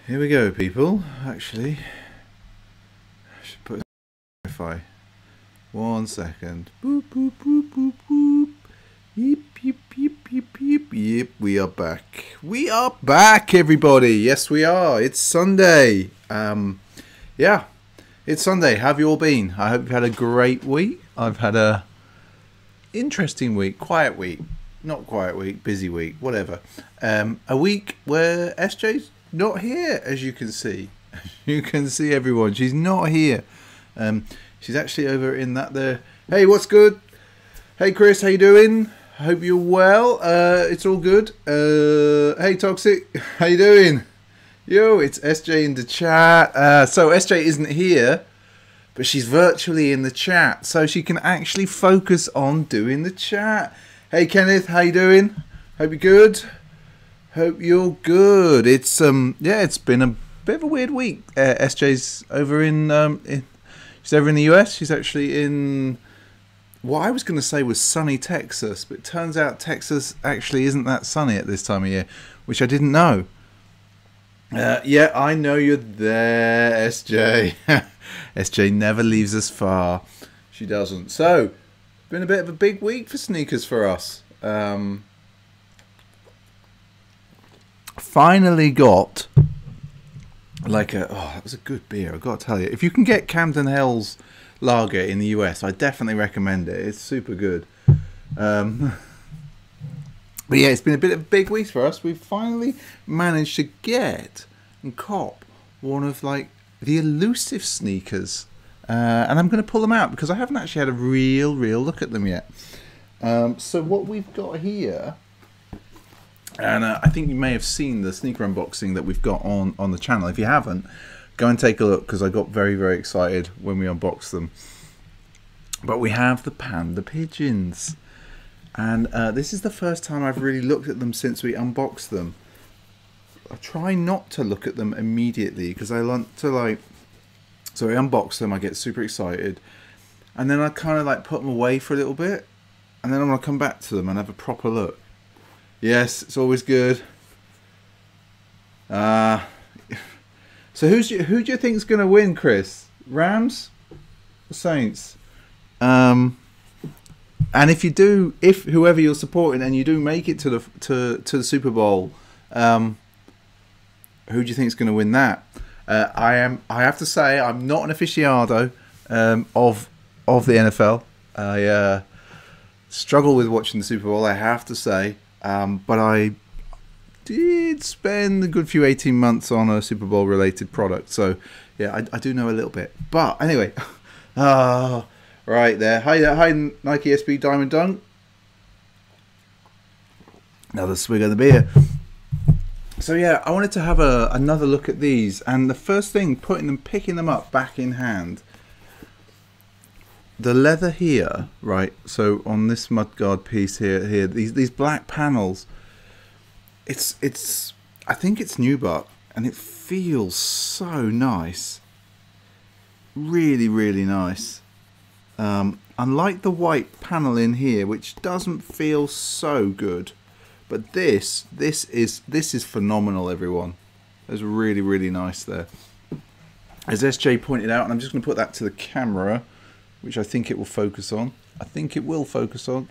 Here we go, people. Actually, I should put Wi-Fi. 1 second. Boop, boop, boop, boop, boop. Yep, yep, yep, yep, yep. Yep, we are back. We are back, everybody. Yes, we are. It's Sunday. Yeah, it's Sunday. How have you all been? I hope you've had a great week. I've had a interesting week, quiet week, not quiet week, busy week, whatever. A week where SJ's not here, as you can see. You can see everyone. She's not here. She's actually over in that there. Hey, what's good? Hey, Chris, how you doing? I hope you're well. It's all good. Hey, Toxic, how you doing? Yo, it's SJ in the chat. So SJ isn't here, but she's virtually in the chat, so she can actually focus on doing the chat. Hey, Kenneth, how you doing? Hope you're good. Hope you're good. It's yeah, it's been a bit of a weird week. SJ's over she's over in the US. She's actually in what I was going to say was sunny Texas, but it turns out Texas actually isn't that sunny at this time of year, which I didn't know. Yeah, I know you're there, SJ. SJ never leaves us far. She doesn't. So, been a bit of a big week for sneakers for us. Finally got like that was a good beer, I've got to tell you. If you can get Camden Hell's lager in the US, I definitely recommend it. It's super good. But yeah, it's been a bit of a big week for us. We've finally managed to get and cop one of like the elusive sneakers. And I'm going to pull them out because I haven't actually had a real look at them yet. So what we've got here, and I think you may have seen the sneaker unboxing that we've got on the channel. If you haven't, go and take a look because I got very excited when we unboxed them. But we have the Panda Pigeons. And this is the first time I've really looked at them since we unboxed them. I try not to look at them immediately because I want to like... So I unbox them, I get super excited. And then I kind of like put them away for a little bit. And then I'm going to come back to them and have a proper look. Yes, it's always good. So who do you think's going to win, Chris? Rams or Saints? And if whoever you're supporting and you do make it to the Super Bowl, who do you think is going to win that? I have to say I'm not an aficionado of the NFL. I struggle with watching the Super Bowl, I have to say, but I did spend a good few 18 months on a Super Bowl related product, so yeah, I do know a little bit. But anyway, right there. Hi Nike SB Diamond Dunk. Another swig of the beer. So yeah, I wanted to have another look at these, and the first thing, picking them up back in hand. The leather here, right? So on this mudguard piece here, these black panels. It's I think it's nubuck, and it feels so nice. Really nice. Unlike the white panel in here, which doesn't feel so good. But this is phenomenal, everyone. It's really nice there. As SJ pointed out, and I'm just going to put that to the camera, which I think it will focus on. I think it will focus on.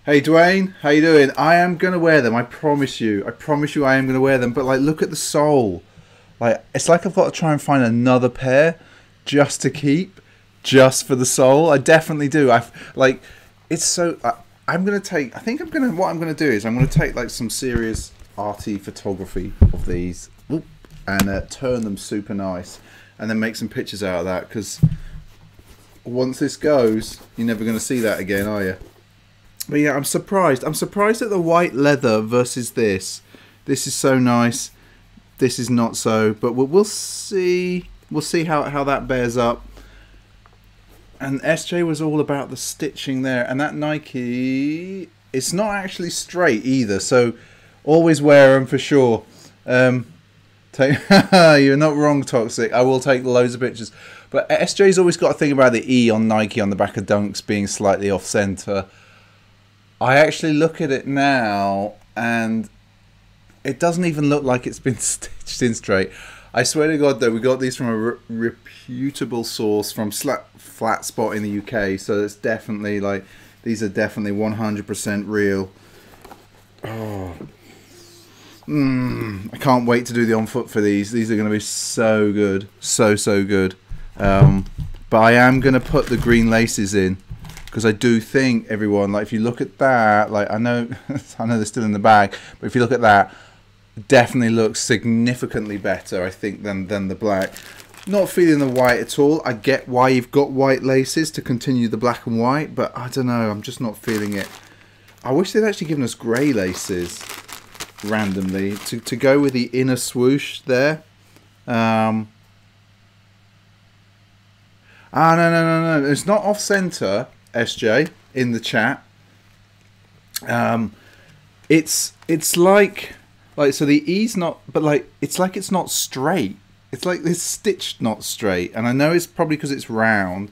Hey Dwayne, how you doing? I am going to wear them, I promise you. I promise you I am going to wear them. But like, look at the sole. Like, it's like I've got to try and find another pair just to keep, just for the sole. I definitely do. It's so... I'm going to take... what I'm going to do is I'm going to take like some serious arty photography of these and turn them super nice and then make some pictures out of that, because once this goes, you're never going to see that again, are you? But yeah, I'm surprised. I'm surprised at the white leather versus this. This is so nice. This is not so. But we'll see. We'll see how that bears up. And SJ was all about the stitching there. And that Nike, it's not actually straight either. So always wear them for sure. You're not wrong, Toxic. I will take loads of pictures. But SJ's always got a thing about the E on Nike on the back of Dunks being slightly off center. I actually look at it now and It doesn't even look like it's been stitched in straight. I swear to God, though, we got these from a reputable source from Flat Spot in the UK. So it's definitely like, these are definitely 100% real. Oh, I can't wait to do the on foot for these. These are going to be so good, so good. But I am going to put the green laces in because I do think, everyone, like if you look at that, like I know they're still in the bag, but if you look at that, definitely looks significantly better, I think, than the black. Not feeling the white at all. I get why you've got white laces to continue the black and white, but I don't know, I'm just not feeling it. I wish they'd actually given us grey laces randomly to go with the inner swoosh there. No, it's not off center, SJ, in the chat. It's like so the E's not, but like it's like it's not straight. It's like this stitched not straight, and I know it's probably because it's round.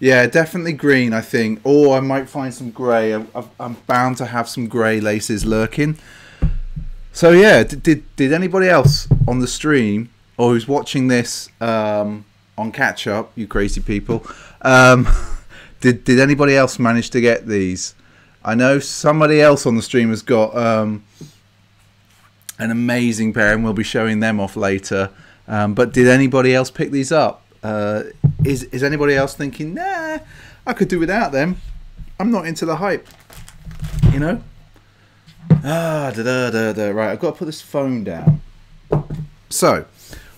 Yeah, definitely green, I think. Or I might find some grey. I'm bound to have some grey laces lurking. So yeah, did anybody else on the stream or who's watching this on catch up, you crazy people, did anybody else manage to get these? I know somebody else on the stream has got an amazing pair, and we'll be showing them off later. But did anybody else pick these up? Is anybody else thinking, nah, I could do without them? I'm not into the hype, you know? Right, I've got to put this phone down. So,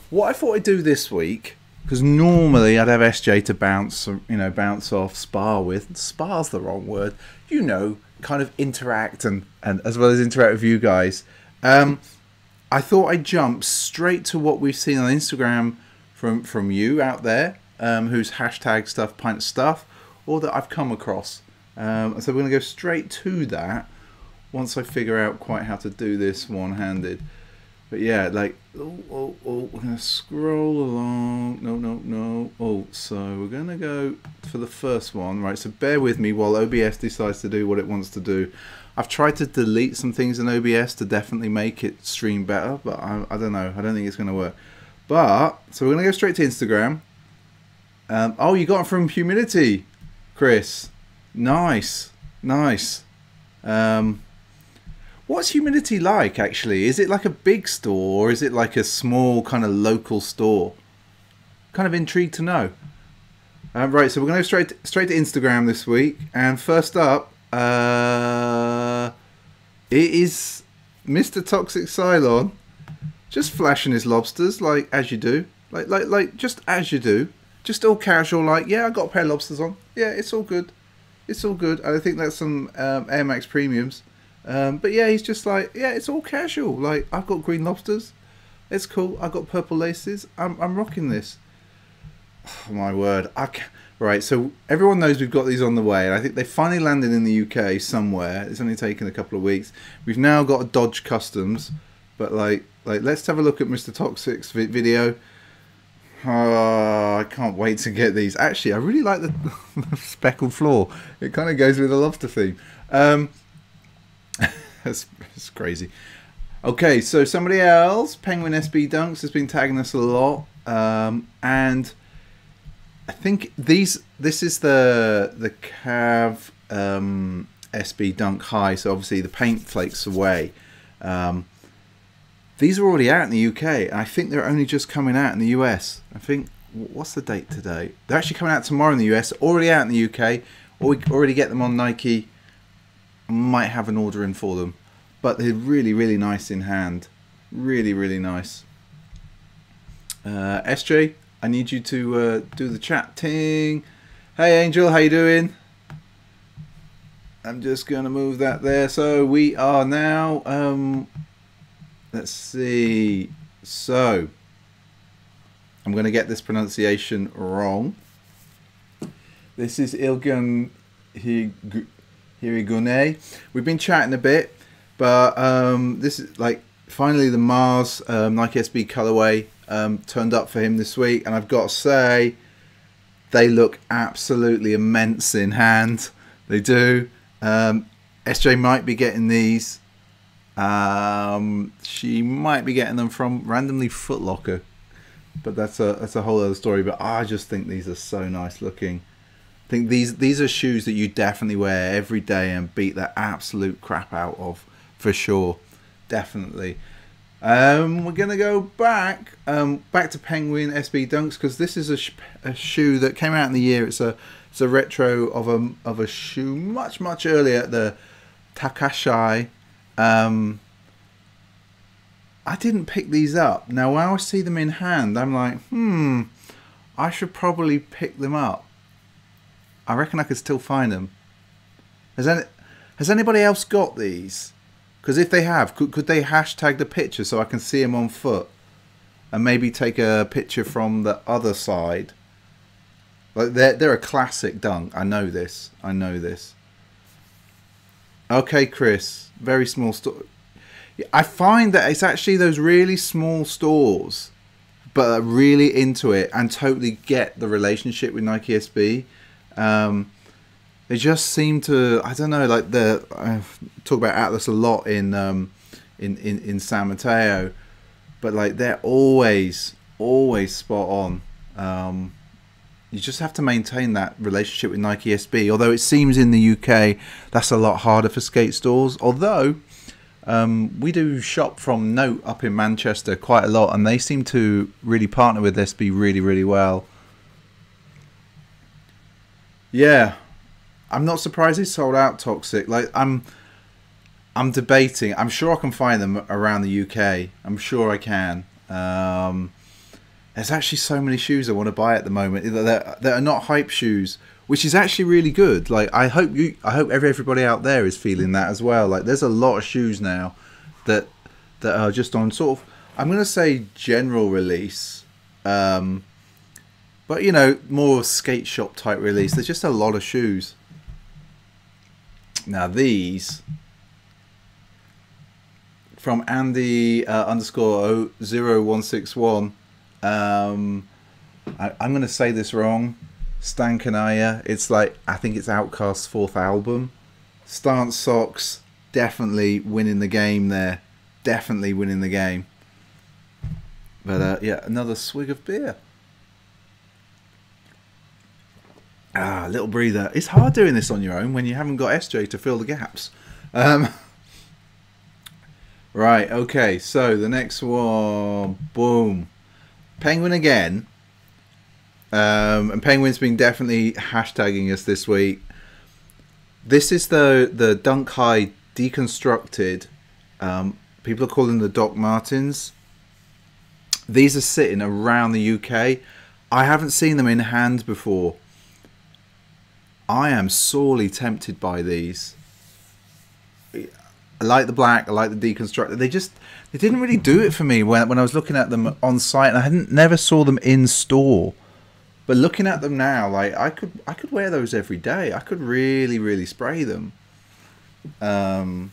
what I thought I'd do this week, because normally I'd have SJ to bounce off, spar with. Spar's the wrong word. You know, kind of interact and as well as interact with you guys. I thought I'd jump straight to what we've seen on Instagram from you out there, who's hashtag stuff, pint of stuff, or that I've come across. So we're going to go straight to that once I figure out quite how to do this one-handed. But yeah, like, we're going to scroll along. No. Oh, so we're going to go for the first one, right? So bear with me while OBS decides to do what it wants to do. I've tried to delete some things in OBS to definitely make it stream better, but I don't know. I don't think it's going to work. But, so we're going to go straight to Instagram. Oh, you got it from Humidity, Chris. Nice. What's Humidity like, actually? Is it like a big store, or is it like a small kind of local store? Kind of intrigued to know. Right, so we're going to go straight to Instagram this week. And first up, it is Mr. Toxic Cylon, just flashing his lobsters, like as you do, like just as you do, just all casual, like, yeah, I got a pair of lobsters on, yeah, it's all good. And I think that's some Air Max premiums, but yeah, he's just like, yeah, it's all casual, like, I've got green lobsters, it's cool, I've got purple laces, I'm rocking this. Oh, my word. Right, so everyone knows we've got these on the way, and I think they finally landed in the UK somewhere. It's only taken a couple of weeks. We've now got to dodge customs, but like let's have a look at Mr. Toxic's video. Oh, I can't wait to get these. Actually, I really like the speckled floor. It kind of goes with the lobster theme. That's crazy. Okay, so somebody else, Penguin SB Dunks, has been tagging us a lot, and I think this is the Cav SB Dunk High, so obviously the paint flakes away. These are already out in the UK, and I think they're only just coming out in the US. I think, what's the date today? They're actually coming out tomorrow in the US, already out in the UK, or we already get them on Nike. I might have an order in for them, but they're really nice in hand. Really nice. SJ, I need you to do the chatting. Hey Angel, how you doing? I'm just gonna move that there. So we are now, let's see. So I'm gonna get this pronunciation wrong. This is Ilgun Hirigune. We've been chatting a bit, but this is like finally the Mars Nike SB colorway turned up for him this week, and I've got to say they look absolutely immense in hand. They do. SJ might be getting these She might be getting them from randomly Foot Locker, but that's a whole other story. But I just think these are so nice looking. I think these are shoes that you definitely wear every day and beat the absolute crap out of, for sure, definitely. We're gonna go back to Penguin SB Dunks, because this is a shoe that came out in the year. It's a retro of a shoe much earlier, the Takashai. I didn't pick these up. Now when I see them in hand, I'm like, I should probably pick them up. I reckon I could still find them. Has anybody else got these? Because if they have, could they hashtag the picture so I can see them on foot, and maybe take a picture from the other side? Like they're a classic dunk. I know this. Okay, Chris. Very small store. I find that it's actually those really small stores, but are really into it and totally get the relationship with Nike SB. They just seem to, I don't know, like I talk about Atlas a lot in San Mateo, but like they're always spot on. You just have to maintain that relationship with Nike SB. Although it seems in the UK that's a lot harder for skate stores. Although we do shop from Note up in Manchester quite a lot, and they seem to really partner with SB really well. Yeah, I'm not surprised they sold out Toxic. Like I'm debating. I'm sure I can find them around the UK. I'm sure I can. There's actually so many shoes I want to buy at the moment that are not hype shoes, which is actually really good. Like I hope everybody out there is feeling that as well. Like there's a lot of shoes now that are just on sort of, I'm going to say general release, but you know, more skate shop type release. There's just a lot of shoes. Now these from Andy _ 0161. I'm going to say this wrong. Stankanaya. It's like, I think it's Outkast's 4th album. Stance socks, definitely winning the game there. Definitely winning the game. But yeah, another swig of beer. A little breather. It's hard doing this on your own when you haven't got SJ to fill the gaps. Right, okay, so the next one, boom. Penguin again. And Penguin's been definitely hashtagging us this week. This is the Dunk High deconstructed. People are calling them the Doc Martens. These are sitting around the UK. I haven't seen them in hand before. I am sorely tempted by these. I like the black. I like the deconstructed. They didn't really do it for me when I was looking at them on site, and I never saw them in store. But looking at them now, like I could wear those every day. I could really spray them. I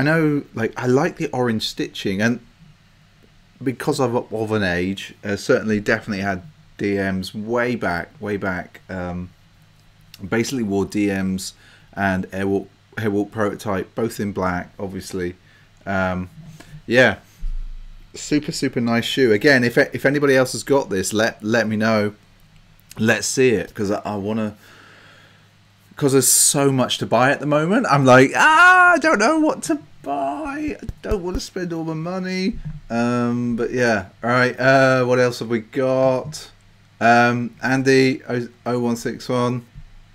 know, like I like the orange stitching, and because of an age, certainly definitely had DMs way back. Basically wore DMs and Airwalk Prototype, both in black, obviously. Yeah, super nice shoe. Again, if anybody else has got this, let me know. Let's see it, because I want to. Because there's so much to buy at the moment. I'm like, I don't know what to buy. I don't want to spend all the money. But yeah, all right. What else have we got? Andy 0161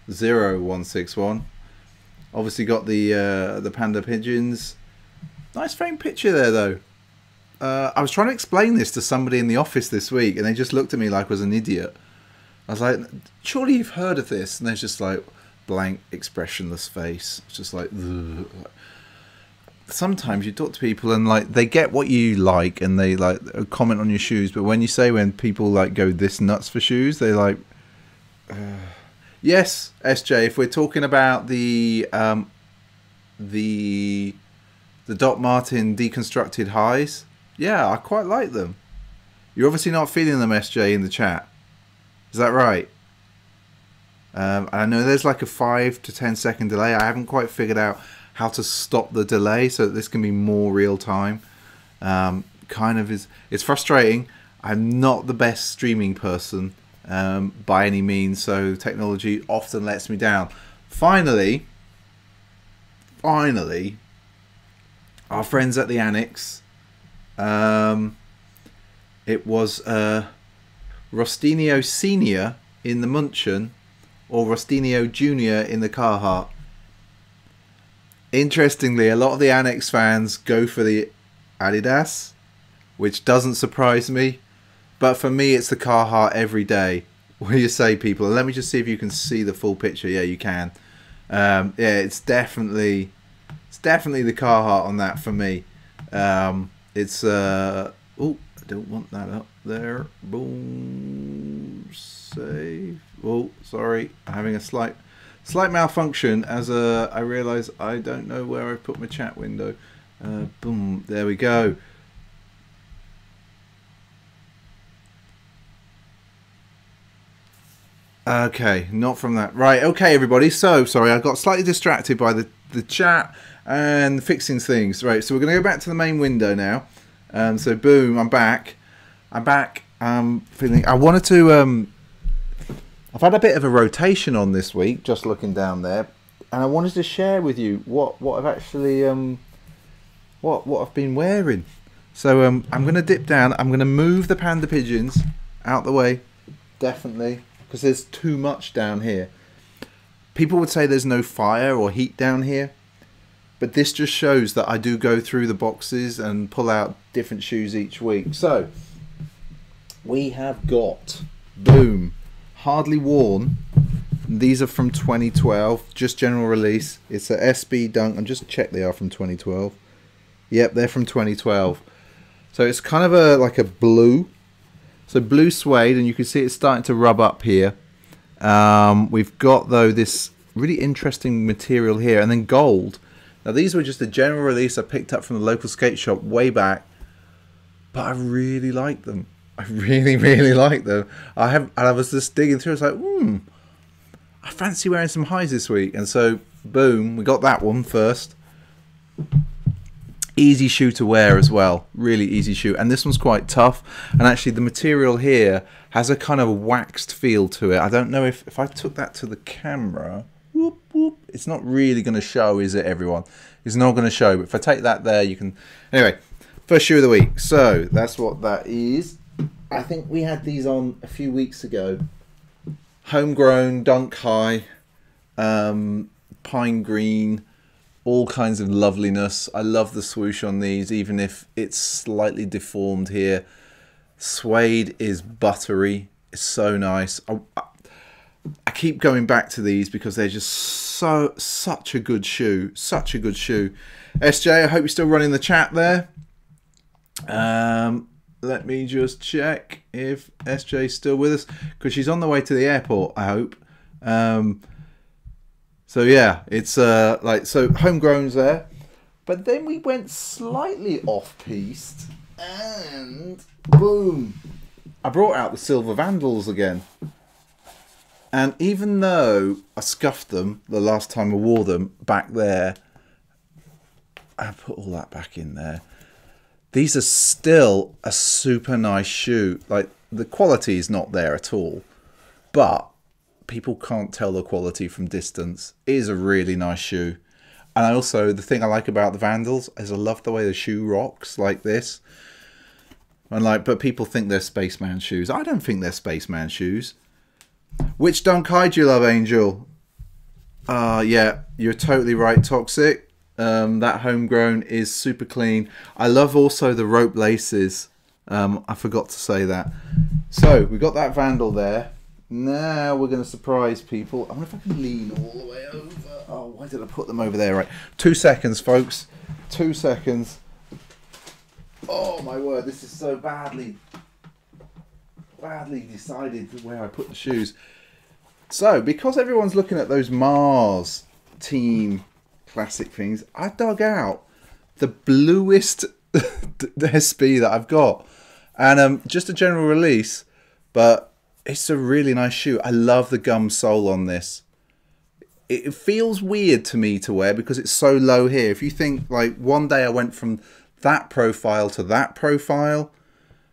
0161. Obviously got the panda pigeons. Nice framed picture there though. I was trying to explain this to somebody in the office this week, and they just looked at me like I was an idiot. I was like, surely you've heard of this? And they're just like, blank expressionless face. It's just like, ugh. Sometimes you talk to people and like they get what you like and they like comment on your shoes, but when you say when people like go this nuts for shoes, they like yes, SJ, if we're talking about the Doc Marten deconstructed highs, yeah, I quite like them. You're obviously not feeling them, SJ, in the chat. Is that right? I know there's like a 5 to 10 second delay. I haven't quite figured out how to stop the delay so that this can be more real time. It's frustrating. I'm not the best streaming person by any means, so technology often lets me down. Finally, our friends at the Annex, it was Rostinio Senior in the Munchen or Rostinio Junior in the Carhartt. Interestingly, a lot of the Annex fans go for the Adidas, which doesn't surprise me, but for me it's the Carhartt every day. What do you say, people? Let me just see if you can see the full picture. Yeah, you can. Yeah, it's definitely the Carhartt on that for me. Oh, I don't want that up there. Boom, save. Oh, sorry, I'm having a slight malfunction as I realise I don't know where I put my chat window. Boom, there we go. Okay, not from that. Right, okay, everybody. So, sorry, I got slightly distracted by the chat and fixing things. Right, so we're going to go back to the main window now. So, boom, I'm back. Feeling... I wanted to... I've had a bit of a rotation on this week, just looking down there. And I wanted to share with you what I've actually... what I've been wearing. So, I'm going to dip down. I'm going to move the panda pigeons out the way. Definitely. Because there's too much down here. People would say there's no fire or heat down here, but this just shows that I do go through the boxes and pull out different shoes each week. So we have got, boom, hardly worn. These are from 2012, just general release. It's a SB Dunk. I'm just check they are from 2012. Yep, they're from 2012. So it's kind of like a blue. So blue suede, and you can see it's starting to rub up here. We've got, though, this really interesting material here, and then gold. Now, these were just a general release I picked up from the local skate shop way back, but I really like them. I really, really like them. I was just digging through. I was like, I fancy wearing some highs this week. And so, boom, we got that one first. Easy shoe to wear as well, really easy shoe, and this one's quite tough, and actually the material here has a kind of waxed feel to it. I don't know if I took that to the camera, it's not really going to show, is it, everyone? It's not going to show, but if I take that there, you can... Anyway, first shoe of the week, so that's what that is. I think we had these on a few weeks ago. Homegrown, Dunk High, pine green, all kinds of loveliness. I love the swoosh on these, even if it's slightly deformed here. Suede is buttery. It's so nice. I keep going back to these because they're just such a good shoe. Such a good shoe. SJ, I hope you're still running the chat there. Let me just check if SJ's still with us, because she's on the way to the airport, I hope. So yeah, it's so homegrown's there, but then we went slightly off-piste, and boom, I brought out the silver Vandals again. And even though I scuffed them the last time I wore them back there, I put all that back in there. These are still a super nice shoe. Like, the quality is not there at all, but people can't tell the quality from distance. It is a really nice shoe. And I also, the thing I like about the Vandals is I love the way the shoe rocks like this. And but people think they're Spaceman shoes. I don't think they're Spaceman shoes. Which Dunk High do you love, Angel? Yeah, you're totally right, Toxic. That homegrown is super clean. I love also the rope laces. I forgot to say that. So we got that Vandal there. Now we're going to surprise people. I wonder if I can lean all the way over. Oh, why did I put them over there? Right, 2 seconds, folks. 2 seconds. Oh my word, this is so badly decided where I put the shoes. So, because everyone's looking at those Mars team classic things, I dug out the bluest SB that I've got. And just a general release, but it's a really nice shoe. I love the gum sole on this. it feels weird to me to wear because it's so low here. If you think like one day I went from that profile to that profile,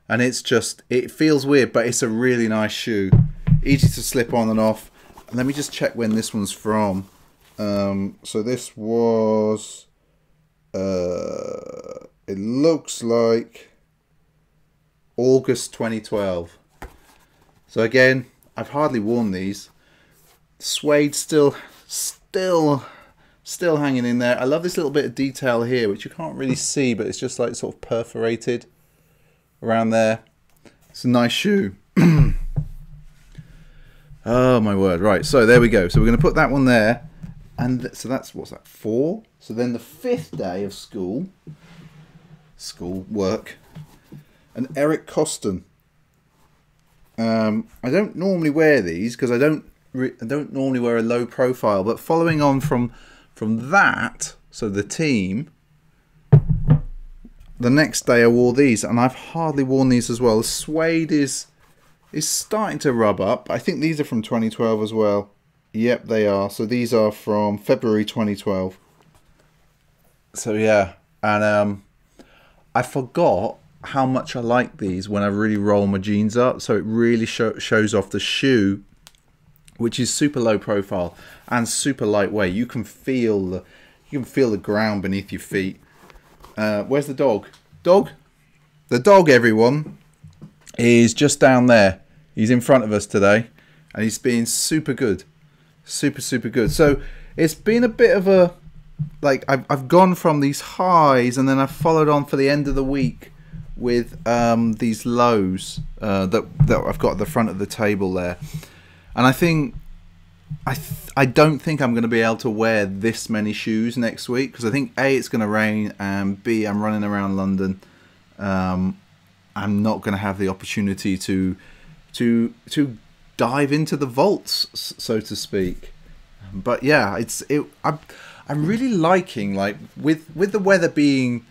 and it's just, it feels weird, but it's a really nice shoe. Easy to slip on and off. And let me just check when this one's from. So this was, it looks like August 2012. So again, I've hardly worn these. Suede still hanging in there. I love this little bit of detail here, which you can't really see, but it's just like sort of perforated around there. It's a nice shoe. Oh my word. Right, so there we go. So we're going to put that one there. And so that's, what's that, 4? So then the 5th day of school work, and Eric Coston. I don't normally wear these because I don't normally wear a low profile, but following on from that, so the team, the next day I wore these, and I've hardly worn these as well. The suede is starting to rub up. I think these are from 2012 as well. Yep, they are. So these are from February 2012. So yeah, and I forgot how much I like these when I really roll my jeans up. So it really shows off the shoe, which is super low profile and super lightweight. You can feel the ground beneath your feet. Where's the dog? The dog, everyone, is just down there. He's in front of us today, and he's being super good. Super good. So it's been a bit of a, like, I've gone from these highs, and then I've followed on for the end of the week with these lows that I've got at the front of the table there. And I think I don't think I'm going to be able to wear this many shoes next week, because I think A, it's going to rain, and B, I'm running around London. I'm not going to have the opportunity to dive into the vaults, so to speak. But yeah, I'm really liking, like, with the weather being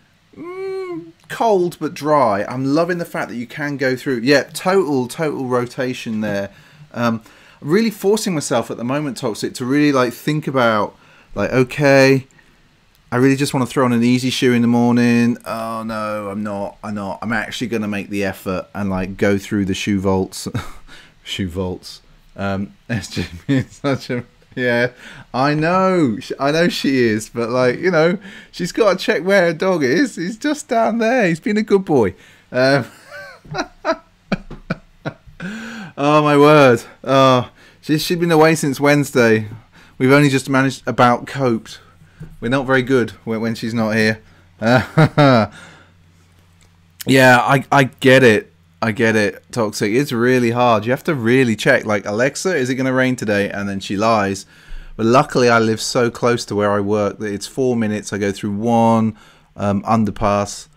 cold but dry, I'm loving the fact that you can go through. Yeah, total rotation there. Really forcing myself at the moment, Toxic, to really like think about, like, okay, I really just want to throw on an easy shoe in the morning. Oh no, I'm not. I'm actually going to make the effort and like go through the shoe vaults. Shoe vaults. It's just been such a, yeah, I know she is, but like, you know, she's got to check where her dog is. He's just down there. He's been a good boy. Oh my word. Oh, she's been away since Wednesday. We've only just managed about coped. We're not very good when she's not here. Yeah, I get it. I get it, Toxic. It's really hard. You have to really check. Like, Alexa, is it going to rain today? And then she lies. But luckily, I live so close to where I work that it's 4 minutes. I go through one underpass.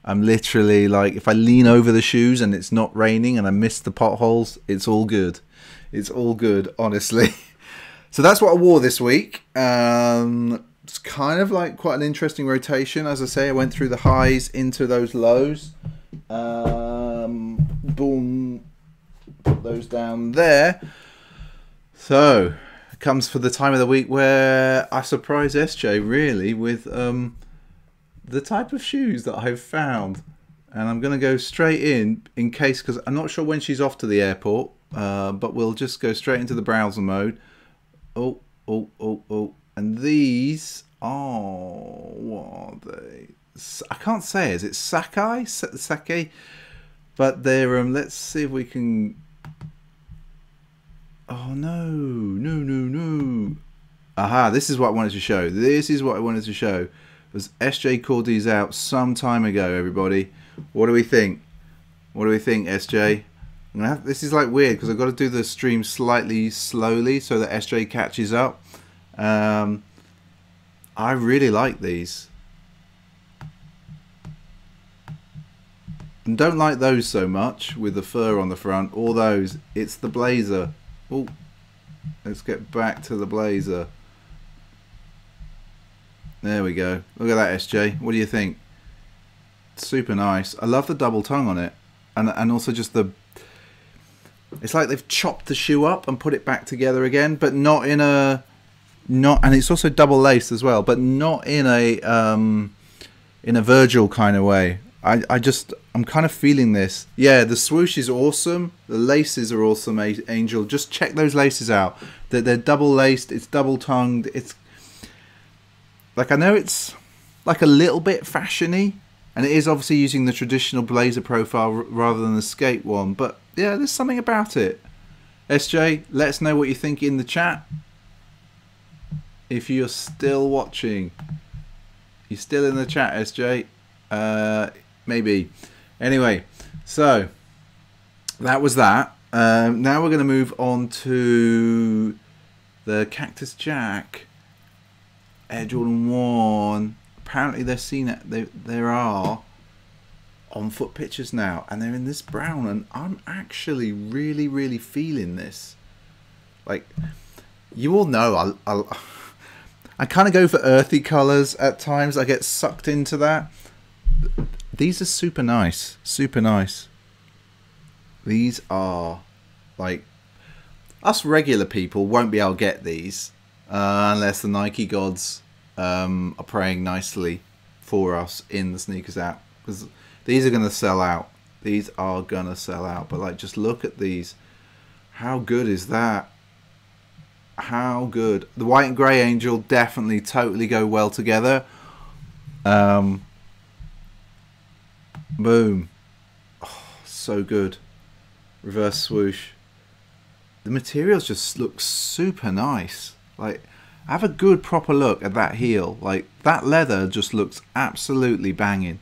I'm literally like, if I lean over the shoes and it's not raining and I miss the potholes, it's all good. It's all good, honestly. So that's what I wore this week. It's kind of like quite an interesting rotation. As I say, I went through the highs into those lows. Boom. Put those down there. So it comes for the time of the week where I surprise SJ really with the type of shoes that I've found. And I'm going to go straight in case, because I'm not sure when she's off to the airport, but we'll just go straight into the browser mode. Oh. And these are, what are they? I can't say. Is it Sakai? Sake? But they're, let's see if we can... Oh, no. Aha, this is what I wanted to show. Because SJ called these out some time ago, everybody. What do we think? SJ? This is like weird because I've got to do the stream slightly slowly so that SJ catches up. I really like these. And don't like those so much with the fur on the front. Or those. It's the blazer. Oh, let's get back to the blazer. There we go. Look at that, SJ. What do you think? Super nice. I love the double tongue on it. And also just the... It's like they've chopped the shoe up and put it back together again, but not in a Not, and it's also double laced as well, but not in a Virgil kind of way. I'm kind of feeling this. Yeah, the swoosh is awesome. The laces are awesome, Angel. Just check those laces out. They're double laced. It's double tongued. It's like, I know it's like a little bit fashiony, and it is obviously using the traditional blazer profile rather than the skate one. But yeah, there's something about it. SJ, let us know what you think in the chat. If you're still watching, you're still in the chat, SJ. Maybe. Anyway, so that was that. Now we're going to move on to the Cactus Jack Air Jordan 1. Apparently they're seen it. There are on foot pictures now, and they're in this brown, and I'm actually really feeling this. Like, you all know I kind of go for earthy colors at times. I get sucked into that. These are super nice. Super nice. These are, like, us regular people won't be able to get these unless the Nike gods are praying nicely for us in the sneakers app, because these are going to sell out. These are going to sell out. But, like, just look at these. How good is that? How good. The white and grey, Angel, definitely totally go well together. Boom. Oh, so good. Reverse swoosh. The materials just look super nice. Like, have a good proper look at that heel. Like, that leather just looks absolutely banging.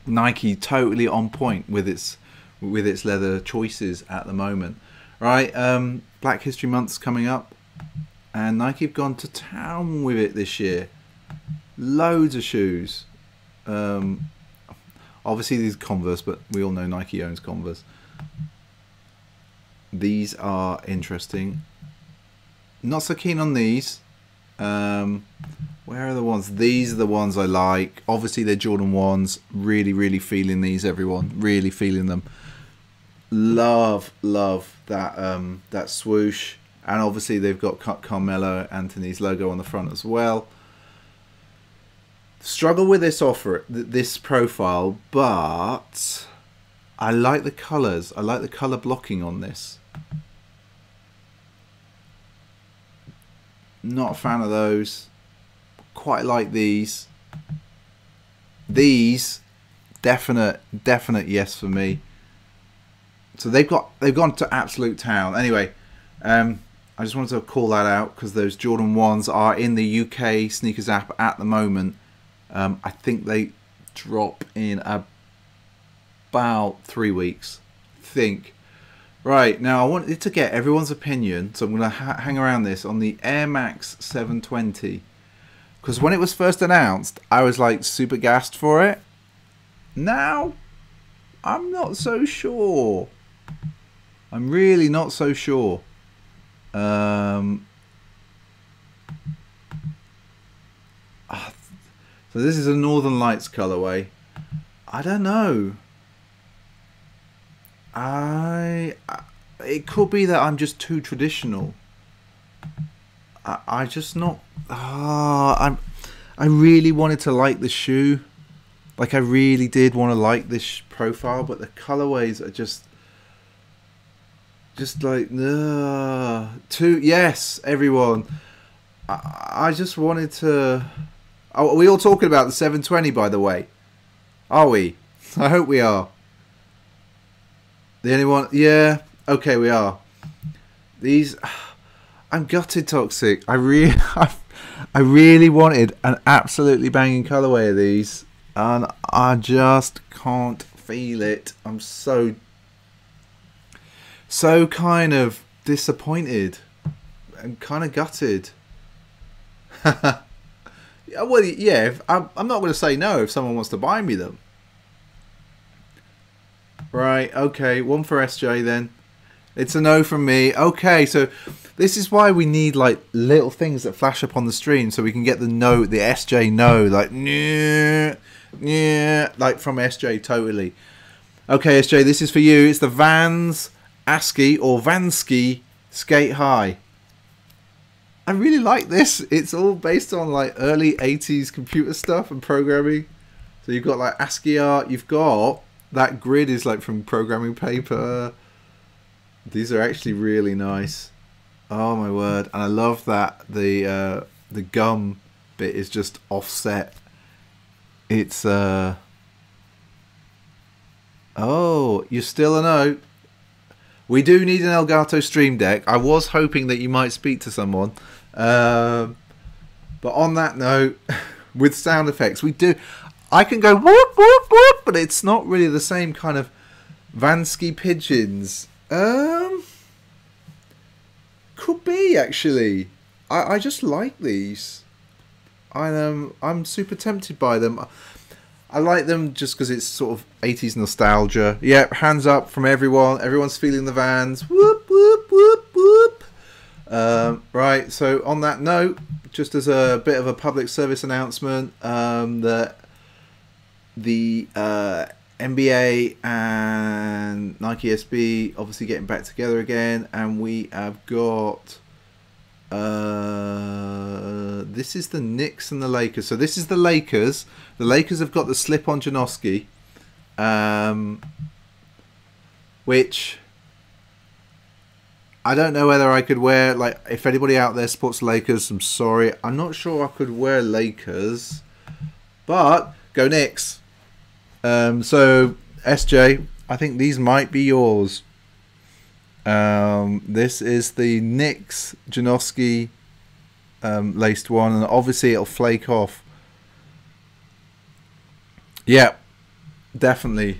Nike totally on point with its leather choices at the moment. Right, Black History Month's coming up, and Nike have gone to town with it this year. Loads of shoes. Obviously these are Converse, but we all know Nike owns Converse. These are interesting. Not so keen on these. Where are the ones? These are the ones I like. Obviously they're Jordan 1s. Really feeling these, everyone. Really feeling them. Love that swoosh, and obviously they've got Carmelo Anthony's logo on the front as well. Struggle with this profile, but I like the colors. I like the color blocking on this. Not a fan of those. Quite like these. These definite yes for me. So they've gone to absolute town. Anyway, I just wanted to call that out because those Jordan 1s are in the UK sneakers app at the moment. I think they drop in about 3 weeks. Right, now I wanted to get everyone's opinion, so I'm going to hang around this on the Air Max 720. Because when it was first announced, I was like super gassed for it. Now, I'm not so sure. I'm really not so sure. So this is a Northern Lights colorway. I don't know. It could be that I'm just too traditional. I just not. I really wanted to like the shoe. Like, I really did want to like this profile, but the colorways are just like too. Yes, everyone. I just wanted to. Are we all talking about the 720, by the way? Are we? I hope we are. The only one? Yeah. Okay, we are. These. I'm gutted, Toxic. I really wanted an absolutely banging colorway of these, and I just can't feel it. I'm so kind of disappointed and kind of gutted. Well, yeah, I'm not going to say no if someone wants to buy me them. Right, okay, one for SJ then. It's a no from me. Okay, so this is why we need like little things that flash up on the stream so we can get the no, the SJ no, like yeah, like from SJ totally. Okay, SJ, this is for you. It's the Vans ASCII or Vansky Skate High. I really like this. It's all based on like early 80s computer stuff and programming. So you've got like ASCII art. You've got that grid is like from programming paper. These are actually really nice. Oh my word. And I love that the gum bit is just offset. It's oh, you're still a no. We do need an Elgato Stream Deck. I was hoping that you might speak to someone. But on that note, with sound effects, we do. I can go whoop, whoop, whoop, but it's not really the same kind of Vansky pigeons. Could be, actually. I just like these. I'm super tempted by them. I like them just because it's sort of 80s nostalgia. Yeah, hands up from everyone. Everyone's feeling the Vans. Whoop, whoop, whoop, whoop. Right, so on that note, just as a bit of a public service announcement, that the NBA and Nike SB obviously getting back together again, and we have got this is the Knicks and the Lakers. So this is the Lakers. The Lakers have got the slip-on Janoski, which I don't know whether I could wear. Like, if anybody out there supports the Lakers, I'm sorry, I'm not sure I could wear Lakers, but go Knicks. So SJ, I think these might be yours. This is the Knicks Janoski laced one, and obviously it'll flake off. Yeah, definitely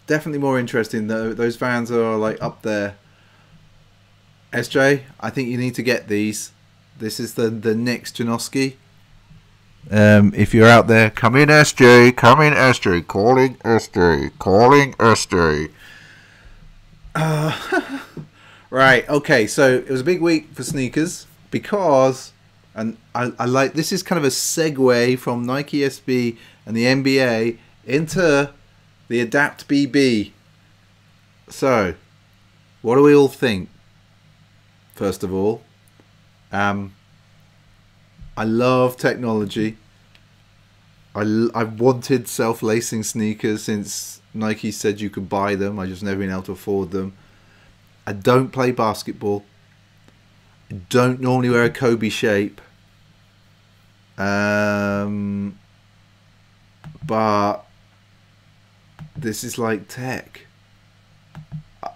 more interesting though. Those Vans are like up there. SJ, I think you need to get these. This is the Knicks Janoski. If you're out there, come in SJ, come in SJ, calling SJ, calling SJ. Right, okay, so it was a big week for sneakers because, and I like, this is kind of a segue from Nike SB and the NBA into the Adapt BB. So, what do we all think? First of all, I love technology. I've wanted self-lacing sneakers since Nike said you could buy them. I just never been able to afford them. I don't play basketball. I don't normally wear a Kobe shape. But this is like tech.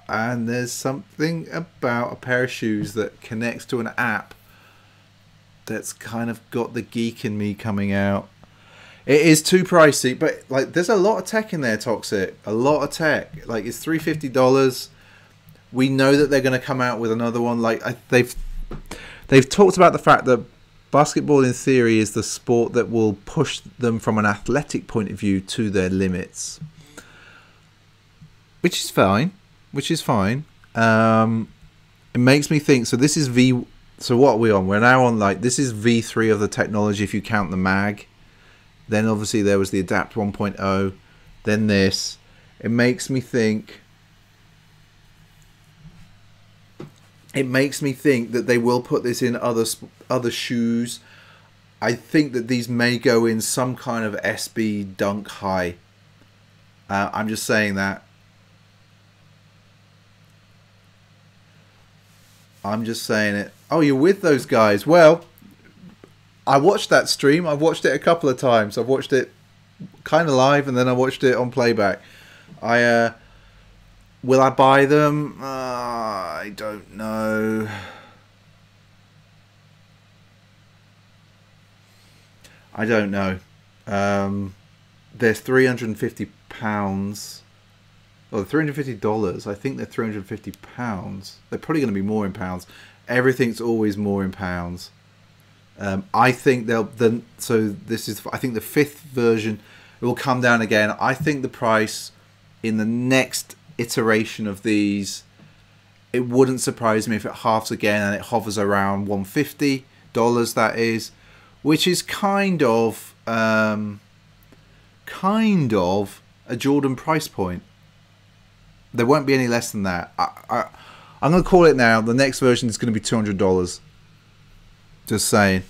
And there's something about a pair of shoes that connects to an app that's kind of got the geek in me coming out. It is too pricey, but like there's a lot of tech in there, Toxic. A lot of tech. Like it's $350. We know that they're going to come out with another one. Like they've talked about the fact that basketball in theory is the sport that will push them from an athletic point of view to their limits. Which is fine. It makes me think, so this is so what are we on? We're now on like, this is V3 of the technology if you count the mag. Then obviously there was the Adapt 1.0. Then this. It makes me think that they will put this in other shoes. I think that these may go in some kind of SB Dunk High. I'm just saying that. I'm just saying it. Oh, you're with those guys. Well, I watched that stream. I've watched it a couple of times. I've watched it kind of live, and then I watched it on playback. Will I buy them? I don't know. I don't know. There's £350. Oh, $350. I think they're £350. They're probably going to be more in pounds. Everything's always more in pounds. I think they'll then. So this is. I think the 5th version. It will come down again. I think the price in the next iteration of these, it wouldn't surprise me if it halves again and it hovers around $150. That is, which is kind of a Jordan price point. There won't be any less than that. I'm going to call it now. The next version is going to be $200. Just saying.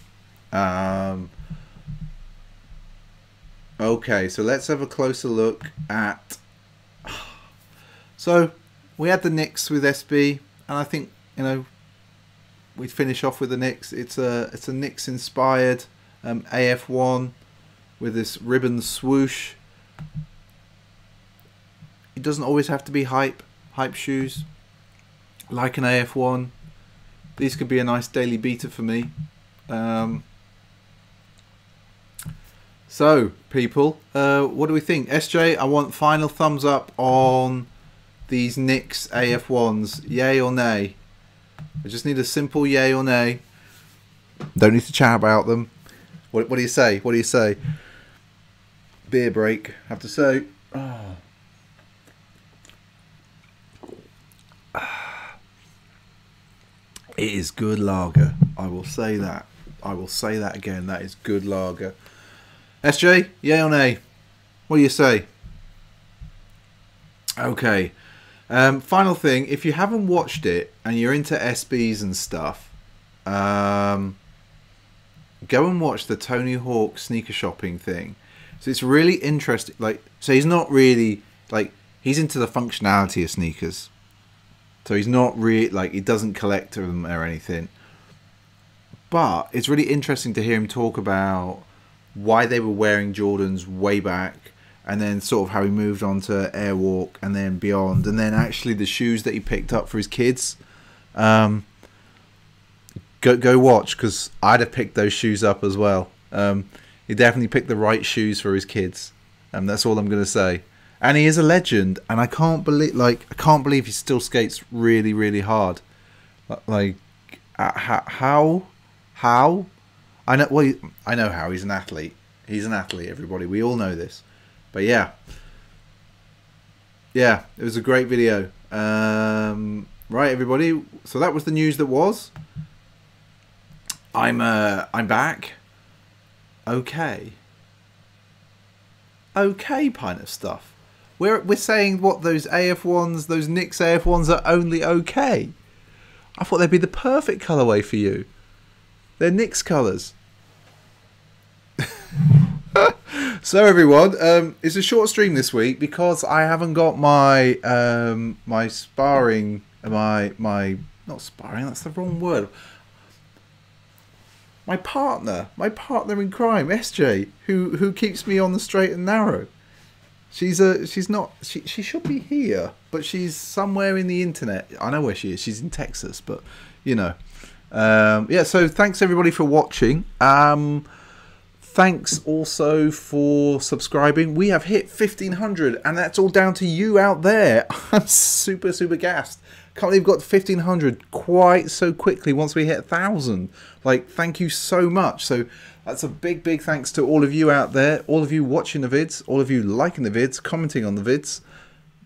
Okay, so let's have a closer look at... So, we had the Knicks with SB, and I think, you know, we'd finish off with the Knicks. It's a Knicks-inspired AF1 with this ribbon swoosh. It doesn't always have to be hype shoes, like an AF1. These could be a nice daily beater for me. So, people, what do we think? SJ, I want final thumbs up on these Knicks AF1s. Yay or nay? I just need a simple yay or nay. Don't need to chat about them. What do you say? What do you say? Beer break, have to say. Oh. It is good lager. I will say that. I will say that again. That is good lager. SJ, yay or nay? What do you say? Okay. Final thing. If you haven't watched it and you're into SBs and stuff, go and watch the Tony Hawk sneaker shopping thing. So it's really interesting. Like, so he's not really like, he's into the functionality of sneakers. So he's not really like, he doesn't collect them or anything. But it's really interesting to hear him talk about why they were wearing Jordans way back, and then sort of how he moved on to Airwalk and then beyond, and then actually the shoes that he picked up for his kids. Go watch, because I'd have picked those shoes up as well. He definitely picked the right shoes for his kids. That's all I'm going to say. And he is a legend, and I can't believe he still skates really, really hard. Like, how? I know. Well, I know how. He's an athlete. He's an athlete. Everybody, we all know this. But yeah, it was a great video. Right, everybody. So that was the news that was. I'm back. Okay, Pint of Stuff. We're saying what, those AF1s, those Knicks AF1s are only okay. I thought they'd be the perfect colourway for you. They're Knicks colours. So everyone, it's a short stream this week because I haven't got my my sparring, my not sparring, that's the wrong word. My partner in crime, SJ, who keeps me on the straight and narrow. She should be here, but she's somewhere in the internet. I know where she is. She's in Texas, but you know. Yeah, so thanks everybody for watching. Thanks also for subscribing. We have hit 1,500, and that's all down to you out there. I'm super gassed. Can't believe we got 1,500 quite so quickly once we hit 1,000. Like, thank you so much. So that's a big thanks to all of you out there, all of you watching the vids, all of you liking the vids, commenting on the vids.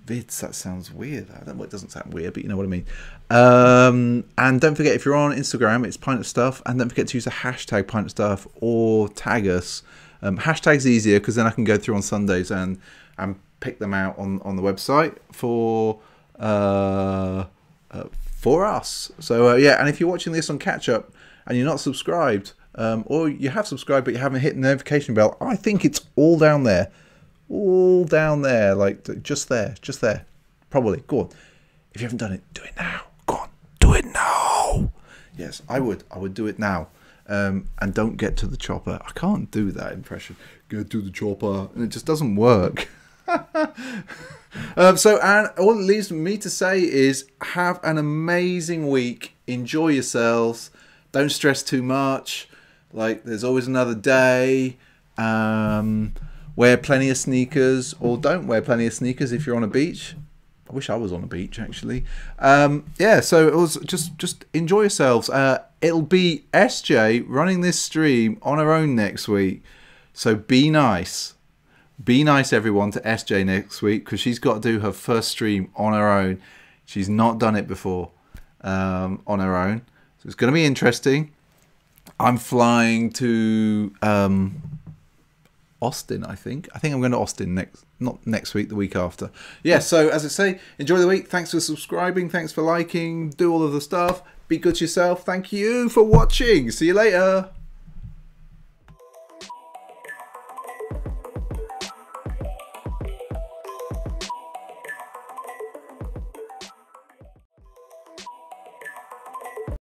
Vids, that sounds weird. I don't know, it doesn't sound weird, but you know what I mean. And don't forget, if you're on Instagram, it's Pint of Stuff, and don't forget to use the hashtag Pint of Stuff or tag us. Hashtag's easier because then I can go through on Sundays and pick them out on the website for us. So yeah, and if you're watching this on catch up and you're not subscribed, or you have subscribed but you haven't hit the notification bell, I think it's all down there. All down there, like just there, probably. Go on, if you haven't done it, do it now. Go on, do it now. Yes, I would do it now. And don't get to the chopper. I can't do that impression. Get to the chopper, and it just doesn't work. So, and all it leaves me to say is have an amazing week. Enjoy yourselves. Don't stress too much. Like, there's always another day. Wear plenty of sneakers, or don't wear plenty of sneakers if you're on a beach. I wish I was on a beach, actually. Yeah, so it was just enjoy yourselves. It'll be SJ running this stream on her own next week. So be nice. Be nice, everyone, to SJ next week, because she's got to do her first stream on her own. She's not done it before on her own. So it's going to be interesting. I'm flying to Austin, I think. I'm going to Austin not next week, the week after. Yeah, so as I say, enjoy the week. Thanks for subscribing. Thanks for liking. Do all of the stuff. Be good to yourself. Thank you for watching. See you later.